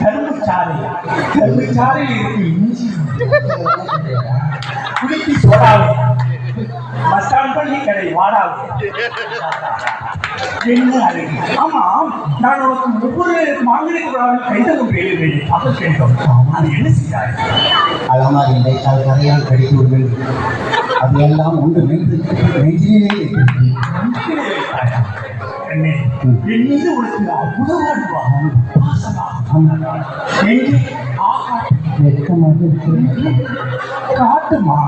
கரும்புச்சாலையில் இருக்கு இஞ்சி குளிப்பி சோடாவு மசால் பண்ணி கடை வாடாவு. ஆமா, நான் உனக்கு ஒவ்வொரு மாங்கனி விழாவில் கைத கொண்டு எழுதுகிறேன். அப்ப கேட்டோம், அது என்ன செய்தாய்? அழகாக நினைத்தால் கரையால் கடித்து விடுவேன். அது எல்லாம் ஒன்று நெஞ்சிலே என் மீது உனக்கு அவ்வளவு காட்டுமா?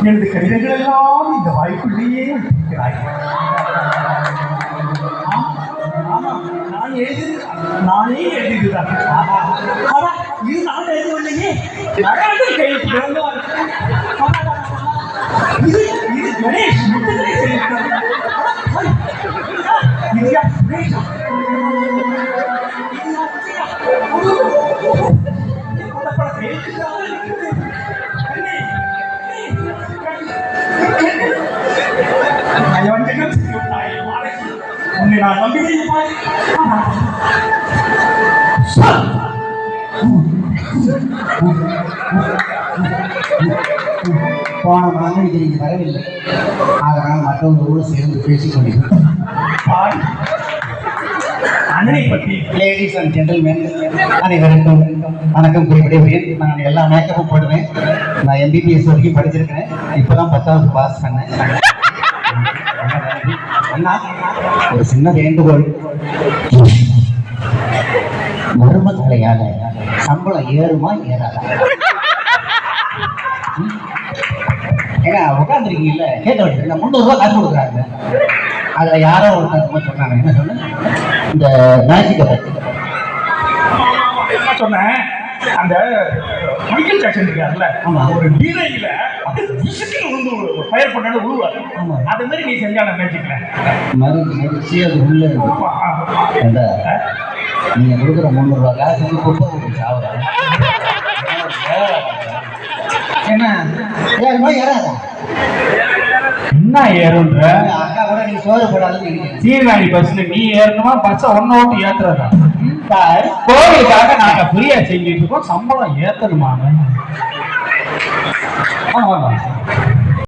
எனது கடிதங்கள் எல்லாம் இந்த வாய்ப்புள்ளேயே வைத்திருக்கிறாய். நானே எழுதுகிறேன். இது நான் எழுதவில்லையே. இது கணேஷ் நான் நம்பிக்கை போன மாதம் இது நீங்கள் வரவில்லை. அதனால் மற்றவர்களோடு சேர்ந்து பேசிக் கொண்டிருக்கிறோம். அண்ணனை பற்றி லேடிஸ் அண்ட் ஜென்டில்மேன் அனைவருக்கும் வணக்கம் குறிப்பிடுவேன். நான் எல்லா மேக்கப்பும் போடுவேன். நான் எம்பிபிஎஸ் வரைக்கும் படிச்சிருக்கிறேன். இப்போ தான் 10வது பாஸ் பண்ணேன். அண்ணா, ஒரு சின்ன வேண்டுகோள். மருமகளையால சம்பளம் ஏறுமா ஏறாதா? ஏன்னா உட்காந்துருக்கீங்கல்ல, கேட்ட வச்சு 300 ரூபா காசு கொடுக்குறாங்க. அதில் யாரோ ஒருத்தர் சொன்னாங்க, என்ன சொன்ன, இந்த மேஜிக்கை பற்றி சொன்னேன். அந்த மைக்கேல் ஜாக்சன் இருக்காருல்ல, ஒரு வீரையில விழுந்து ஃபயர் பண்ணாலும் உழுவாரு. அது மாதிரி நீ செஞ்சால மேஜிக்ல மறுச்சு அது உள்ள அந்த நீங்க கொடுக்குற 300 ரூபா காசு கொடுத்து சாவுறா என்ன ஏறாதா? என்ன ஏறுன்ற அக்கா கூட நீங்க சோறு போடாதுன்னு சீர்காழி பஸ்ல நீ ஏறணுமா? பஸ்ஸை ஒன்ன ஓட்டு ஏத்துறதா? கோவிலுக்காக நாங்க ஃப்ரீயா செஞ்சுட்டு இருக்கோம், சம்பளம் ஏத்தணுமா?